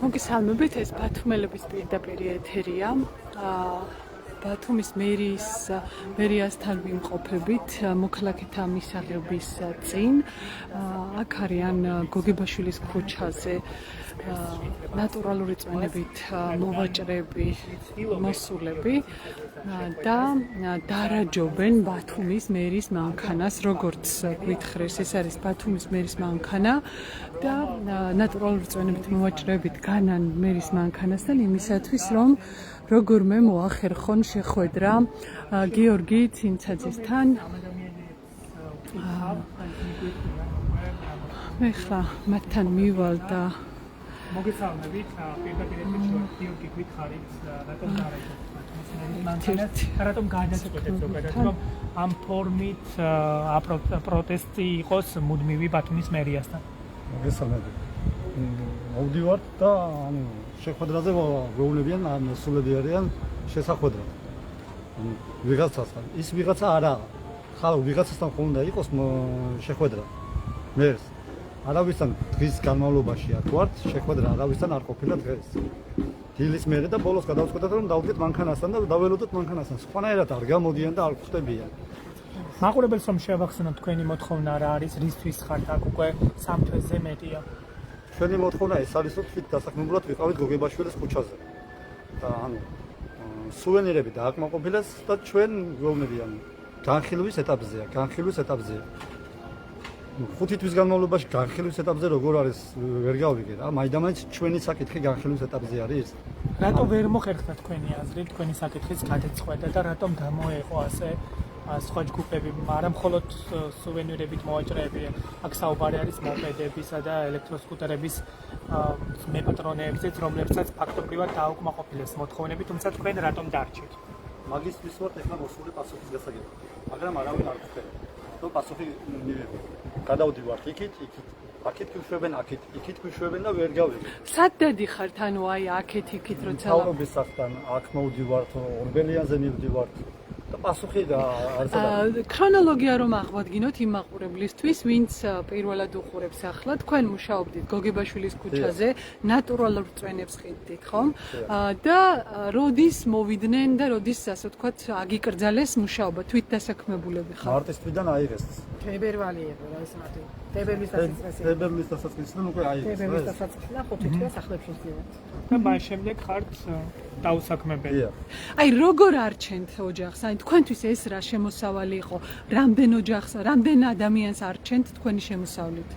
მოგესალმებით, ეს ბათუმელების პირდაპირ ეთერია. ბათუმის მერიასთან ვიმყოფებით მოქალაქეთა მისაღების წინ. აქ არიან გოგებაშვილის ქუჩაზე ნატურალური წვენებით მოვაჭრები, მოსულები და დარაჯობენ ბათუმის მერის მანქანას, როგორც გვითხრეს, ეს არის ბათუმის მერის მანქანა და ნატურალური წვენებით მოვაჭრებით განან მერის მანქანასთან იმისათვის, რომ როგორმე მოახერხონ შეხვედრა გიორგი ცინცაძესთან. მე ხა მათთან მივალ და მოგესალმებით, პირდაპირ გიორგი გითხარით, რატომ დარაჯობთ? რატომ გადაწყვეტეთ ზოგადად, რომ ამ ფორმით პროტესტი იყოს მუდმივი ბათუმის მერიასთან? მოგესალმებით. მოვდივართ და შეხვედრაზე გვეუბნებიან, მოსულები არიან შესახვედრად. ვიღაცასთან. ის ვიღაცა არა. ხალხ ვიღაცასთან ხომ უნდა იყოს შეხვედრა. მერს არავისთან დღის განმავლობაში აქ ვართ, შეხვედრა არავისთან არ ყოფილა დღეს. დილის მერე და ბოლოს გადავწყვეტეთ, რომ დავდგეთ მანქანასთან და დაველოდოთ მანქანასთან. სხვანაირად არ გამოდიან და არ ხვდებიან. მაყურებელს რომ შევახსენოთ თქვენი მოთხოვნა რა არის, რისთვის ხართ აქ უკვე 3 თვეზე მეტია. ჩვენი მოთხოვნა ეს არის, რომ თვით დასაქმებულად ვიყავით გოგებაშვილის ქუჩაზე. და სუვენირები დააკმაყოფილეს და ჩვენ გვეუბნებიან, განხილვის ეტაპზეა, განხილვის ეტაპზეა. 5 თვის განმავლობაში განხილვის ეტაპზე როგორ არის ვერ გავიგე რა. მაინც ჩვენი საკითხი განხილვის ეტაპზე არის. რატო ვერ მოხერხდა თქვენი აზრი, თქვენი საკითხის გადაწყვეტა და რატომ გამოეყო ასე სხვა ჯგუფები, არა მხოლოდ სუვენირებით მოვაჭრეები, აქ საუბარი არის მოპედებისა და ელექტროსკუტერების მეპატრონეებზეც, რომლებსაც ფაქტობრივად დაუკმაყოფილეს მოთხოვნები, თუმცა თქვენ რატომ დარჩით? მაგისტრის ვართ ეხლა მოსული პასუხის გასაგებად. მაგრამ არავინ არ გხვდება. რომ პასუხი მივიღო. გადავდივართ იქით, აქეთ გვიშვებენ, იქით გვიშვებენ და ვერ გავიგე. სად დადიხართ, ანუ აი აქეთ იქით როცა მთავრობის სახთან აქ მოვდივართ, ორბელიანზე მივდივართ და პასუხი არ ზოგადად. ქრონოლოგია რომ აღვადგინოთ იმ მაყურებლისთვის, ვინც პირველად უყურებს ახლა, თქვენ მუშაობდით გოგებაშვილის ქუჩაზე, ნატურალურ წვენებს ყიდდით, ხომ? და როდის მოვიდნენ და როდის, ასე ვთქვათ, აგიკრძალეს მუშაობა, თვით დასაქმებულები ხარ? მარტის თვიდან აიღეს. თებერვალი იყო რა ეს მათი. თებერვლის დასაწყისი. თებერვლის დასაწყისიდან უკვე აიღეს. თებერვლის დასაწყისიდან 5 თვეა სახლებში ვდივართ. და მას შემდეგ ხართ დაუსაქმებელი. აი როგორ არჩენთ ოჯახს? აი თქვენთვის ეს რა შემოსავალი იყო? რამდენ ოჯახს, რამდენ ადამიანს არჩენთ თქვენი შემოსავლით?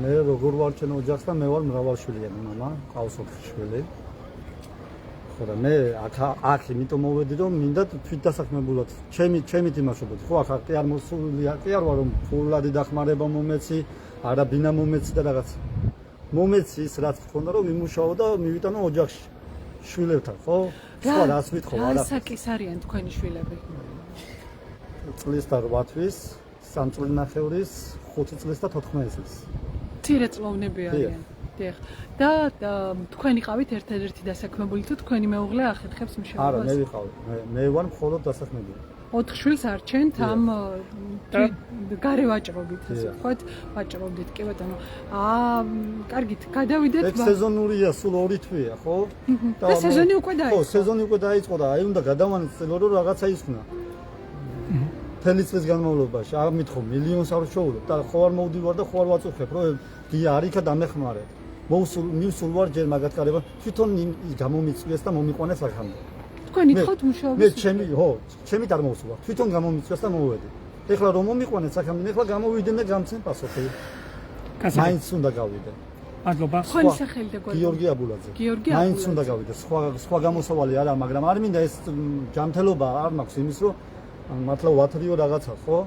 მე როგორ ვარჩენ ოჯახს და მე ვარ მრავალშვილიანი მამა, ყავს 4 შვილი. ხო და მე აქ იმიტომ მოვედი, რომ მინდა თვით დასაქმებულად ჩემით იმასობოდი. ხო, აქ კი არ მოსული, კი არ ვარ რომ ფულადი დახმარება მომეცი, არა ბინა მომეცი და რაღაც. მომეცი ის რაც გქონდა რომ იმუშაო და მივიტანო ოჯახში. შვილებთან, ხო? სხვა რას მითხო, არა. რა საკის არიან თქვენი შვილები? წლის და 8 თვის, 3 წლინახევრის, 5 წლის და 14 წლის. მცირე წლოვნები არიან. დიახ. და თქვენ იყავით ერთადერთი დასაქმებული თუ თქვენი მეუღლე ახერხებს მუშაობას? არა, მე ვიყავი. მე ვარ მხოლოდ დასაქმებული. 4 შვილს არჩენთ ამ გარე ვაჭრობით, ასე ვთქვათ, ვაჭრობდით, კი ბატონო. კარგით, გადავიდეთ. ეს სეზონურია, სულ 2 თვეა, ხო? და სეზონი უკვე დაიწყო. ხო, სეზონი უკვე დაიწყო და აი უნდა გადავანაცვლო, რომ რაღაცა ისხნა. მთელი წლის განმავლობაში, არ მითხო, მილიონს არ შოულობ და ხო არ მოვდივარ და ხო არ ვაწუხებ, რომ დია არიქა დამეხმარე. მივსულ ვარ ჯერ მაგათკარება, თვითონ გამომიწვიეს და მომიყვანეს აქამდე. თქვენ ითხოთ მუშაობას? მე ჩემით არ მოვსულა. თვითონ გამომიწვიეს და მოვედი. ეხლა რომ მომიყვანეს აქამდე, ეხლა გამოვიდე და გამცენ პასუხი. მაინც უნდა გავიდე. მადლობა. თქვენი სახელი და გვერდი? გიორგი აბულაძე. გიორგი მაინც უნდა გავიდე. სხვა გამოსავალი არა, მაგრამ არ მინდა ეს ჯანმრთელობა არ მაქვს იმის, რომ მართლა ვათრიო რაღაცა, ხო?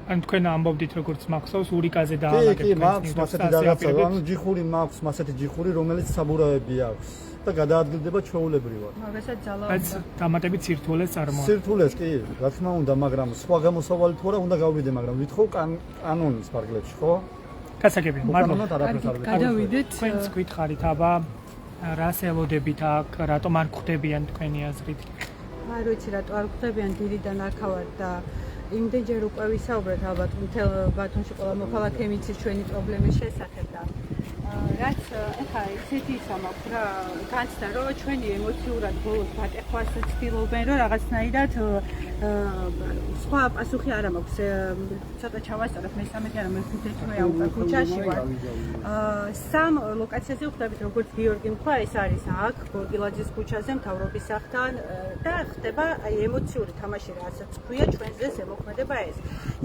ან თქვენ ამბობდით როგორც მახსოვს ურიკაზე დაალაგეთ კი, მაქვს მასეთი რაღაცა, ანუ ჯიხური მაქვს, მასეთი ჯიხური, რომელიც საბურავები აქვს და გადაადგილდება ჩვეულებრივად. მაგასაც ძალა რაც დამატებით სირთულეს წარმოადგენს. სირთულეს კი, რა თქმა უნდა, მაგრამ სხვა გამოსავალი თუ არა უნდა გავიდე, მაგრამ ვითხოვ კანონის ფარგლებში, ხო? გასაგებია, მადლობა. გადავიდეთ. თქვენც გითხარით, აბა რას ელოდებით აქ, რატომ არ ხვდებიან თქვენი აზრით? არ ვიცი რატო არ ხვდებიან დილიდან აქავარ და იმდენჯერ უკვე ვისაუბრეთ ალბათ მთელ ბათუმში ყველა მოქალაქე მიცის ჩვენი პრობლემის შესახებ და რაც ეხლა ესეთი სამაქვს რა განცდა რომ ჩვენი ემოციურად ბოლოს გატეხვას ცდილობენ რომ რაღაცნაირად სხვა პასუხი არ მაქვს ცოტა ჩავასწორებ მესამედი არა მეხუთე თვეა უკვე ქუჩაში ვარ სამ ლოკაციაზე ვხვდებით როგორც გიორგი თქვა ეს არის აქ გორგილაძის ქუჩაზე მთავრობის სახლთან და ხდება აი ემოციური თამაში რასაც ქვია ჩვენზე ზემოქმედება ეს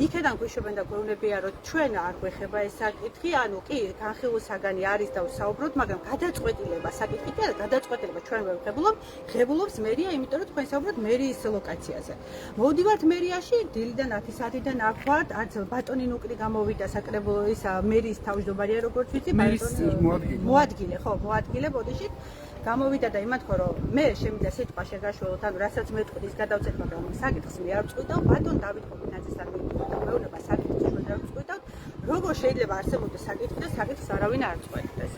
იქედან გვიშვებენ და გვეუბნებიან რომ ჩვენ არ გვეხება ეს საკითხი ანუ კი განხილვის საგანი არის და ვსაუბრობთ მაგრამ გადაწყვეტილება საკითხი კი არა გადაწყვეტილება ჩვენ ღებულობს მერია იმიტომ რომ თქვენ საუბრობთ მერიის ლოკაციაზე მოვდივართ მერიაში დილიდან 10 საათიდან აქ ვართ არც ბატონი ნუკრი გამოვიდა საკრებულო ის მერიის თავმჯდომარეა როგორც ვიცი მოადგილე ხო მოადგილე ბოდიშით გამოვიდა და იმათქო რომ მე შემიძლია სიტყვა შეგაშველოთ ანუ რასაც მეტყვი ის გადავწეთ მაგრამ საკითხს მე არ ვწყვიტავ ბატონ დავით ხობინაძეს არ მეუბნება საკითხს ჩვენ არ ვწყვიტავ როგორ შეიძლება არსებობდეს საკითხი და საკითხს არავინ არ წყვეტდეს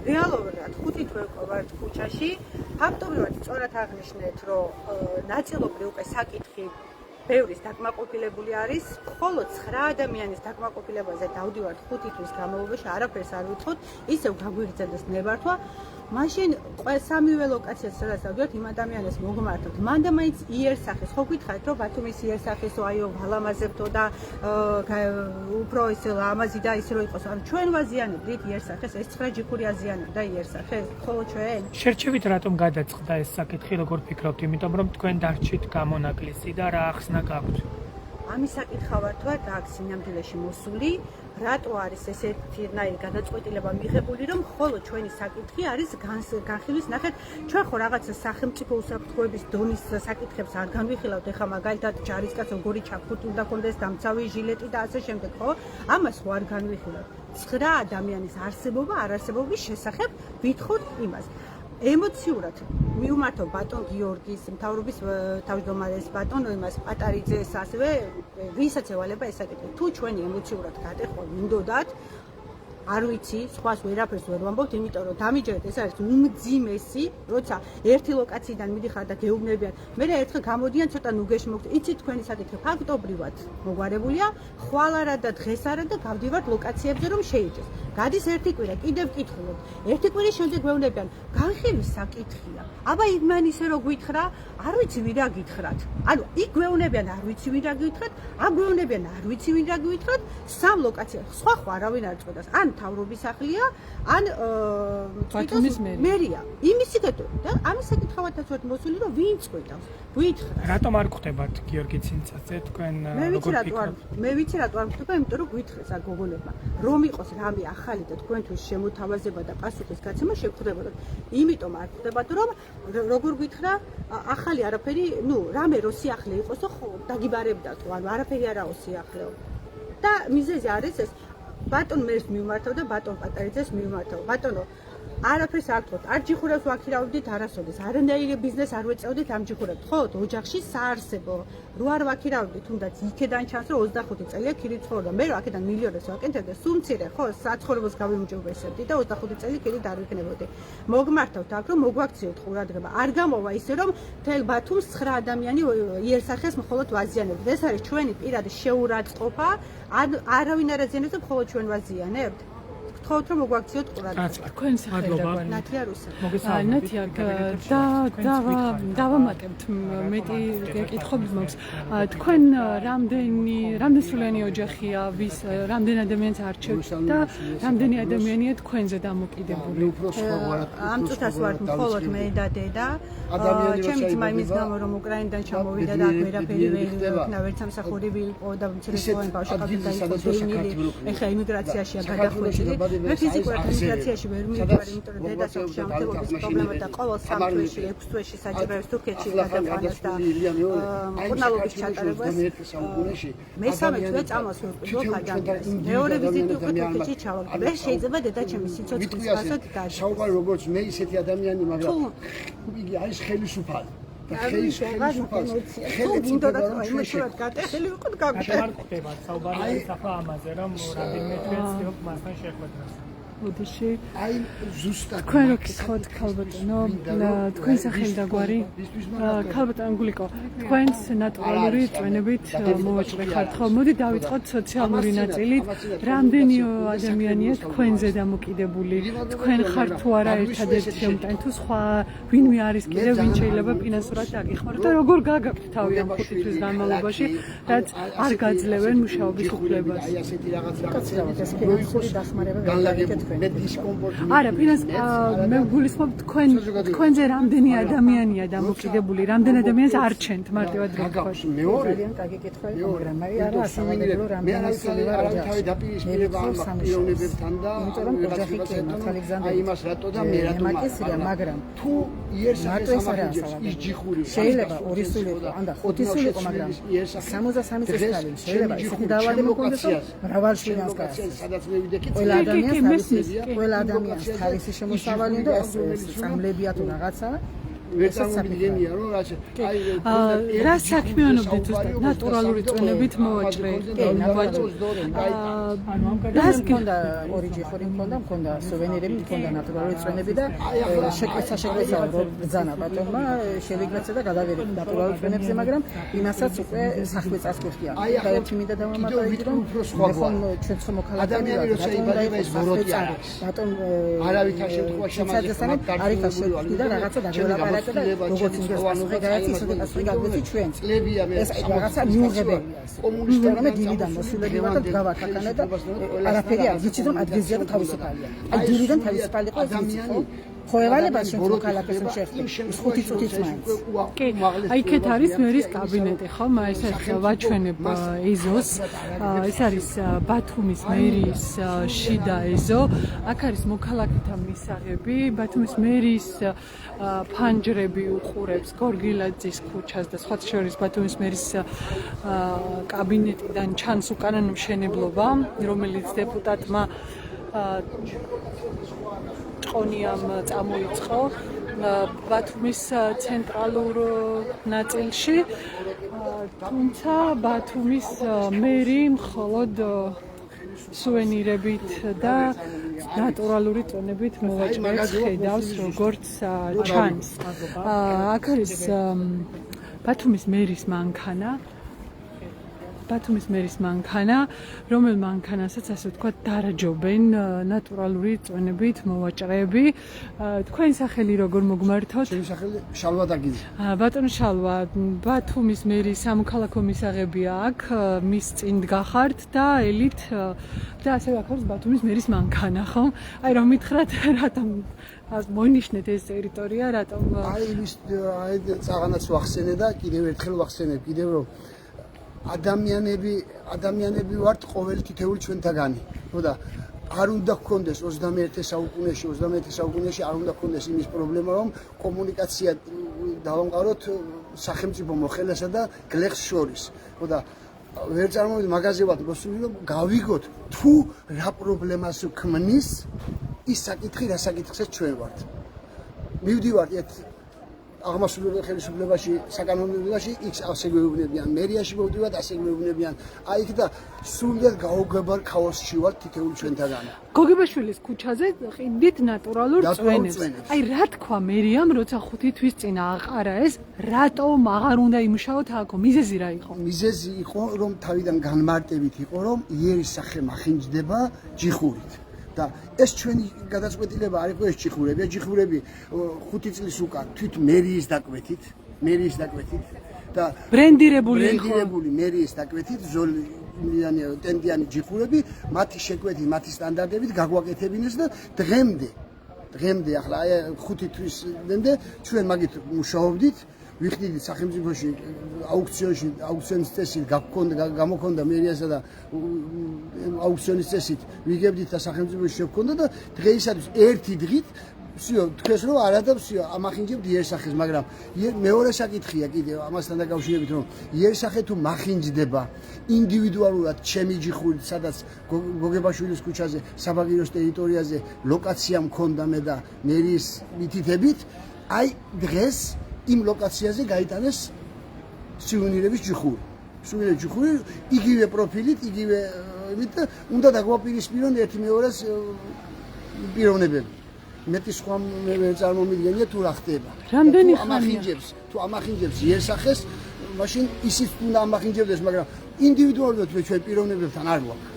რეალურად 5 თვე ვართ ქუჩაში ფაქტობრივად სწორად აღნიშნეთ რომ ნაწილობრივ უკვე საკითხი ბევრის დაკმაყოფილებული არის, მხოლოდ 9 ადამიანის დაკმაყოფილებაზე დავდივართ 5 თვის განმავლობაში, არაფერს არ ვიტყოთ, ისევ გაგვიგრძელდეს ნებართვა. მაშინ სამივე ლოკაციას სადაც დავდივართ, იმ ადამიანებს მოგმართოთ. მან და მაინც იერსახეს, ხო გითხარით, რომ ბათუმის იერსახესო, აიო, ვალამაზებთო და უფრო ის ლამაზი და ის რო იყოს. ანუ ჩვენ ვაზიანებდით იერსახეს, ეს 9 ჯიქური აზიანებდა იერსახეს, ხოლო ჩვენ შერჩევით რატომ გადაწყდა ეს საკითხი, როგორ ფიქრობთ, იმიტომ რომ თქვენ დარჩით გამონაკლისი და რა ახსნა გაქვთ? ამის საკითხავად ვარ და აქ სინამდვილეში მოსული, რატო არის ესეთნაირი გადაწყვეტილება მიღებული, რომ მხოლოდ ჩვენი საკითხი არის განხილვის ნახეთ, ჩვენ ხო რაღაცა სახელმწიფო უსაფრთხოების დონის საკითხებს არ განვიხილავთ, ეხლა მაგალითად ჯარისკაცო გორი ჩაფხუტი უნდა კონდეს დამცავი ჟილეტი და ასე შემდეგ, ხო? ამას ხო არ განვიხილავთ. 9 ადამიანის არსებობა, არარსებობის შესახებ ვითხოვთ იმას. ემოციურად მივმართო ბატონ გიორგის მთავრობის თავმჯდომარეს ბატონ იმას პატარიძეს ასევე ვისაც ევალება ეს საკითხი თუ ჩვენი ემოციურად გადეხვა მინდოდათ არ ვიცი სხვას ვერაფერს ვერ ვამბობთ იმიტომ რომ დამიჯერეთ ეს არის უმძიმესი როცა ერთი ლოკაციიდან მიდიხარ და გეუბნებიან მე ერთხელ გამოდიან ცოტა ნუგეში მოგთ იცით თქვენი საკითხი ფაქტობრივად მოგვარებულია ხვალ არა და დღეს არა და გავდივართ ლოკაციებზე რომ შეიჭრეს გადის ერთი კვირა კიდევ ვკითხულობ ერთი კვირის შემდეგ გვეუბნებიან განხილვის საკითხია აბა იმან ისე რო გითხრა არ ვიცი ვინ რა გითხრათ ანუ იქ გვეუბნებიან არ ვიცი ვინ რა გითხრათ აქ გვეუბნებიან არ ვიცი ვინ რა გითხრათ სამ ლოკაცია სხვა ხო არავინ არ წყვეტას ან თავრობის სახლია ან ბათუმის მერია იმისი და ამის საკითხავათაც ვართ მოსული რომ ვინ წყვეტავს გითხრა რატომ არ გხვდებათ გიორგი ცინცაძე თქვენ როგორ ფიქრობთ მე ვიცი რატო არ გხვდება იმიტომ რომ გითხრეს აქ გოგონებმა რომ იყოს რამე ახალი და თქვენთვის შემოთავაზება და პასუხის გაცემა შეგხვდებოდათ იმიტომ არ გხვდებათ რომ როგორ გითხრა ახალი არაფერი ნუ რამე რო სიახლე იყოსო ხო დაგიბარებდათ ანუ არაფერი არაო სიახლეო და მიზეზი არის ეს ბატონ მერს მივმართავ და ბატონ პატარიძეს მივმართავ. ბატონო, არაფერს არ გთხოვთ. არ ჯიხურებს ვაქირავდით არასოდეს. არანაირი ბიზნეს არ ვეწევდით ამ ჯიხურებს. ხო, ოჯახში საარსებო. რო არ ვაქირავდით, თუნდაც იქედან ჩანს, რომ 25 წელია ქირი ცხოვრობდა. მე რო აქედან მილიონებს ვაკეთებ და სულ მცირე, ხო, საცხოვრებელს გავიმჯობესებდი და 25 წელი ქირი არ ვიქნებოდი. მოგმართავთ აქ, რომ მოგვაქციოთ ყურადღება. არ გამოვა ისე, რომ თელ ბათუმს 9 ადამიანი იერსახეს მხოლოდ ვაზიანებთ. ეს არის ჩვენი პირადი შეურაცხყოფა. არავინ არ აზიანებს და მხოლოდ ჩვენ ვაზიანებთ. გთხოვთ რომ მოგვაქციოთ ყურადღება. თქვენ სახელი და ნათია რუსა. ნათია დავამატებთ მეტი კითხები მაქვს. თქვენ რამდენსრულიანი ოჯახია, ვის რამდენ ადამიანს არჩევთ და რამდენი ადამიანია თქვენზე დამოკიდებული? ამ წუთას ვართ მხოლოდ მე და დედა. ჩემი ძმა იმის გამო რომ უკრაინიდან ჩამოვიდა და აქ ვერაფერი ვერ იქნა, ვერც სამსახური ვიყო და მცირეწლოვანი ბავშვი გაიყო დევნილი. ეხლა იმიგრაციაშია გადახვეწილი. მე ფიზიკურად იმიგრაციაში ვერ მივიდივარ, იმიტომ რომ დედას აქვს შემთხვევების პრობლემა და ყოველ 3 თვეში, 6 თვეში საჭიროებს თურქეთში გადაყვანას და მკურნალობის ჩატარებას. მესამე თვე წამოს ვიყიდო ადამიანს. მეორე ვიზიტი უკვე თურქეთში ჩავაგდე. ვერ შეიძლება დედა ჩემი სიცოცხლის გასად დაჟე. საუბარი როგორც მე ისეთი ადამიანი, მაგრამ იგი არის ხელისუფალი. გინდოდა რომ იმეშურად გატეხილი ვიყოთ გაგჭირდა. არ გხვდება საუბარი ახლა ამაზე რომ რამდენიმე თვეც ვიყო მასთან შეხვედრას. ოდიში. აი ზუსტად თქვენ რო გითხოთ ქალბატონო, თქვენ სახელი და გვარი. ქალბატონო გულიკო, თქვენს ნატურალური წვენებით მოვაჭრე ხართ ხო? მოდი დავიწყოთ სოციალური ნაწილით. რამდენი ადამიანია თქვენზე დამოკიდებული? თქვენ ხართ თუ არა ერთადერთი მომტანი თუ სხვა ვინმე არის კიდევ ვინ შეიძლება ფინანსურად დაგიხმაროთ და როგორ გაგაქვთ თავი ამ 5 თვის განმავლობაში, რაც არ გაძლევენ მუშაობის უფლებას. აი ასეთი რაღაცა ეს ფინანსური დახმარება ვერ მე დისკომფორტი არა, მე გულისხმობ თქვენზე რამდენი ადამიანია დამოკიდებული, რამდენ ადამიანს არჩენთ მარტივად რო ვთქვათ. მეორე ძალიან კარგი კითხვაა, მაგრამ არა ასავალებელო მე რამდენი სული ვარ თავი დაპირისპირება ამ პიროვნებებთან და იმიტომ რომ ოჯახი კი აი იმას რატო და მე რატო მაგრამ თუ იერსახეს ამახინჯებს ის ჯიხური შეიძლება 2 სული იყო, ან და 5 სული იყო, მაგრამ 63 წლის კაცი შეიძლება ისეთი დავალება მქონდეს, რომ მრავალ შვილს გააჩნდეს. სადაც მე ვიდექი ყველა ადამიანს თავისი შემოსავალი და ეს წამლებია თუ რაღაცა ვერ წარმოვიდგენია რომ რა საქმიანობდით ზუსტად ნატურალური წვენებით მოვაჭრე. რას გქონდა ორი ჯიხური მქონდა სუვენირები, მქონდა ნატურალური წვენები და შეკვეცა ბრძანა ბატონმა შევიგვეცა და გადავერით ნატურალურ წვენებზე, მაგრამ იმასაც უკვე სახვე წასკუხია. და ერთი მინდა დავამატოთ რომ ხომ ჩვენ ხო მოქალაქეები ვართ, შეიძლება ეს ბოროტი არის. ბატონ არავითარ შემთხვევაში არის ხაშები და რაღაცა დაგველაპარაკე და როგორც ინგლისური გაიცი, ისე პასუხი გაგვეცი ჩვენც. ეს რაღაცა მიუღებელია. კომუნისტებმა დილიდან მოსულები ვართ და გავართ აქანე და არაფერი არ ვიცით რომ ადგილზეა და თავისუფალია. აი დილიდან თავისუფალი ყავს ვიცით ხო? ხოევალება შენ მოქალაქეს შეხვდი. 5 წუთიც მაინც. კი, აი იქეთ არის მერის კაბინეტი, ხო? მაისაც ვაჩვენებ ეზოს. ეს არის ბათუმის მერის შიდა ეზო. აქ არის მოქალაქეთა მისაღები, ბათუმის მერის ფანჯრები უყურებს გორგილაძის ქუჩას და სხვა შორის ბათუმის მერის კაბინეტიდან ჩანს უკანონო მშენებლობა, რომელიც დეპუტატმა ჭყონიამ წამოიწყო ბათუმის ცენტრალურ ნაწილში, თუმცა ბათუმის მერი მხოლოდ სუვენირებით და ნატურალური წვენებით მოვაჭრებს ხედავს, როგორც ჩანს. აქ არის ბათუმის მერის მანქანა, რომელ მანქანასაც ასე ვთქვათ დარაჯობენ ნატურალური წვენებით მოვაჭრეები. თქვენი სახელი როგორ მოგმართოთ? ჩემი სახელი შალვა დაგიძე. ბატონო შალვა, ბათუმის მერის სამოქალაქო მისაღებია აქ, მის წინ დგახართ და ელით და ასევე აქ არის ბათუმის მერის მანქანა, ხო? აი რომ მითხრათ, რატომ მოინიშნეთ ეს ტერიტორია, რატომ აი ის აი წაღანაც ვახსენე და კიდევ ერთხელ ვახსენებ, კიდევ რომ ადამიანები ვართ ყოველ თითეული ჩვენთაგანი. ხო და არ უნდა გქონდეს 21 საუკუნეში არ უნდა გქონდეს იმის პრობლემა, რომ კომუნიკაცია დავამყაროთ სახელმწიფო მოხელესა და გლეხს შორის. ხო და ვერ წარმოვიდგინოთ მაგაზე ვართ მოსული, რომ გავიგოთ თუ რა პრობლემას ქმნის ის საკითხი, რა საკითხსაც ჩვენ ვართ. მივდივართ აღმასრულებელ ხელისუფლებაში, საკანონმდებლობაში იქ ასე გვეუბნებიან, მერიაში მოვდივართ, ასე გვეუბნებიან. აი იქ და სრულიად გაუგებარ ქაოსში ვართ თითოეული ჩვენთაგანი. გოგებაშვილის ქუჩაზე ყიდით ნატურალურ წვენებს. აი რა თქვა მერიამ, როცა 5 თვის წინ აყარა ეს, რატომ აღარ უნდა იმუშაოთ აქ? მიზეზი რა იყო? მიზეზი იყო, რომ თავიდან განმარტებით იყო, რომ იერის სახე მახინჯდება ჯიხურით. და ეს ჩვენი გადაწყვეტილება არ იყო ეს ჯიხურები 5 წლის უკან თვით მერიის დაკვეთით და ბრენდირებული მერიის დაკვეთით ზოლიანი ტენდიანი ჯიხურები მათი შეკვეთით მათი სტანდარტებით გაგვაკეთებინეს და დღემდე ახლა აი 5 თვისამდე ჩვენ მაგით მუშაობდით ვიხდით სახელმწიფოში აუქციონის წესით გამოქონდა მერიასა და აუქციონის წესით ვიგებდით და სახელმწიფოში შევქონდა და დღეისათვის ერთი დღით всё თქვენს რომ არა და всё ამახინჯებთ იერსახეს, მაგრამ მეორე საკითხია კიდევ ამასთან დაკავშირებით, რომ იერსახე თუ მახინჯდება ინდივიდუალურად ჩემი ჯიხურით, სადაც გოგებაშვილის ქუჩაზე, საბაგიროს ტერიტორიაზე ლოკაცია მქონდა მე და მერის მითითებით, აი დღეს იმ ლოკაციაზე გაიტანეს სუვენირების ჯიხური, იგივე პროფილით, იგივე იმით და უნდა დაგვაპირისპირონ ერთი მეორეს პიროვნებები. მეტი სხვა ვერ წარმომიდგენია თუ რა ხდება. რამდენი თუ ამახინჯებს იესახეს, მაშინ ისიც უნდა ამახინჯებდეს, მაგრამ ინდივიდუალურად ჩვენ პიროვნებებთან არ გვაქვს.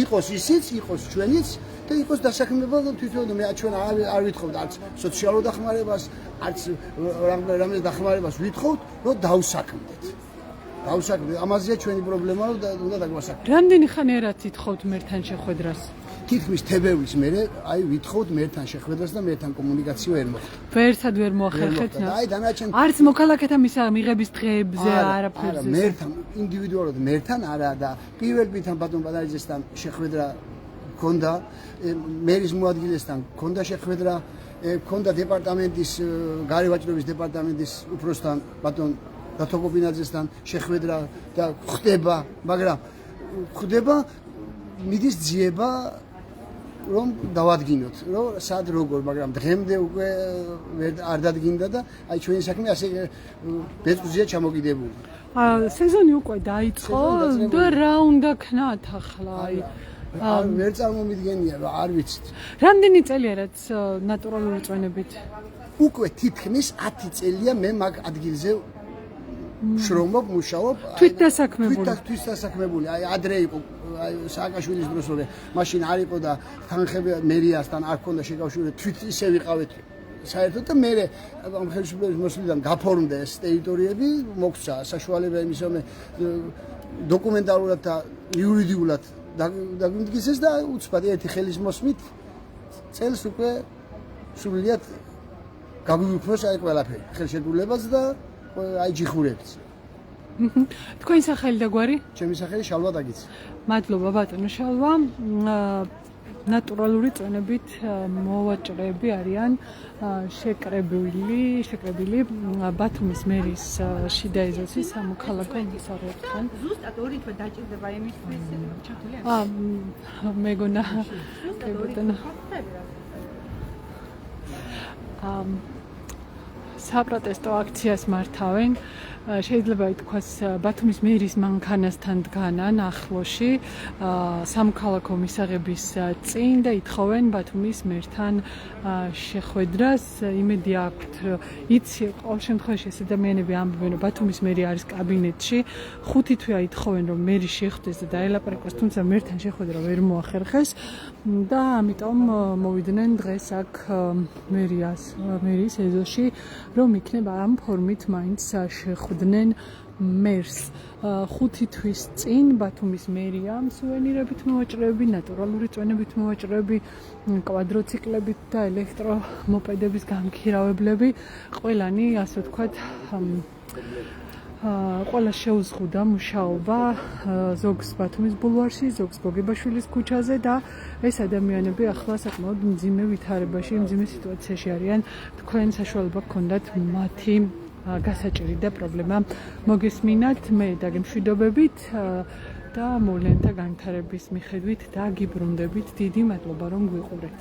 იყოს ისიც, იყოს ჩვენიც და იყოს დასაქმება თვითონ ჩვენ არ ვითხოვთ არც სოციალურ დახმარებას, არც რამე დახმარებას ვითხოვთ, რომ დავსაქმდეთ. ამაზეა ჩვენი პრობლემა, რომ უნდა დაგვასაქმდეთ. რამდენი ხანი არაც ითხოვთ მერთან შეხვედრას? თითქმის თებერვლის მერე ვითხოვთ მერთან შეხვედრას და მერთან კომუნიკაცია ვერ მოხდა. ვერცად ვერ მოახერხეთ. აი დანარჩენ არც მოქალაქეთა მიღების დღეებზე არაფერზე. მერთან ინდივიდუალურად მერთან არა და პირველ რიგთან ბატონ ბადარიძესთან შეხვედრა ქონდა, მერის მოადგილესთან ქონდა შეხვედრა, ქონდა დეპარტამენტის გარევაჭრობის დეპარტამენტის უფროსთან ბატონ დათო-კობინაძესთან შეხვედრა და ხდება, მაგრამ ხდება მიდის ძიება რომ დავადგინოთ, რომ სად როგორ, მაგრამ დღემდე უკვე არ დადგინდა და აი ჩვენი საქმე ასე ბეწვზეა ჩამოკიდებული. სეზონი უკვე დაიწყო და რა უნდა ქნათ ახლა? ვერ წარმომიდგენია, არ ვიცით. რამდენი წელია რაც ნატურალური წვენებით? უკვე თითქმის 10 წელია მე მაგ ადგილზე შრომობ, მუშაობ. თვითდასაქმებული. აი ადრე იყო სააკაშვილის დროს რომ მაშინ არ იყო და თანხები მერიასთან არ ქონდა შეკავშირება, თვით ისე ვიყავით საერთოდ და მე ამ ხელისუფლების მოსვლიდან გაფორმდა ეს ტერიტორიები, მოგცა საშუალება იმის რომ დოკუმენტალურად და იურიდიულად დაგვიმტკიცეს და უცბად ერთი ხელის მოსმით წელს უკვე სრულიად გაგვიუფროს აი ყველაფერი, ხელშეკრულებაც და აი ჯიხურებიც. თქვენი სახელი და გვარი? ჩემი სახელი შალვა დაგიცი. მადლობა ბატონო შალვა. ნატურალური წვენებით მოვაჭრეები არიან შეკრებილი ბათუმის მერის შიდა ეზოსის სამოქალაქო მისაღებთან. ზუსტად ორი თვე დაჭირდება იმისთვის ჩათვლია. მეგონა ბატონო. საპროტესტო აქციას მართავენ. შეიძლება ითქვას ბათუმის მერის მანქანასთან დგანან ახლოში სამოქალაქო მისაღების წინ და ითხოვენ ბათუმის მერთან შეხვედრას. იმედი აქვთ, იცი ყოველ შემთხვევაში ეს ადამიანები ამბობენ, რომ ბათუმის მერი არის კაბინეტში. 5 თვეა ითხოვენ, რომ მერი შეხვდეს და დაელაპარაკოს, თუმცა მერთან შეხვედრა ვერ მოახერხეს და ამიტომ მოვიდნენ დღეს აქ მერის ეზოში, რომ იქნება ამ ფორმით მაინც შეხვდნენ მერს. 5 თვის წინ ბათუმის მერია სუვენირებით მოვაჭრეები, ნატურალური წვენებით მოვაჭრეები, კვადროციკლებით და ელექტრომოპედების გამქირავებლები, ყველანი ასე ვთქვათ ყველა შეუზღუდა მუშაობა ზოგს ბათუმის ბულვარში, ზოგს გოგებაშვილის ქუჩაზე და ეს ადამიანები ახლა საკმაოდ მძიმე ვითარებაში, მძიმე სიტუაციაში არიან. თქვენ საშუალება გქონდათ მათი გასაჭირი და პრობლემა მოგესმინათ, მე დაგემშვიდობებით და მოვლენთა განვითარების მიხედვით და გიბრუნდებით. დიდი მადლობა რომ გვიყურეთ.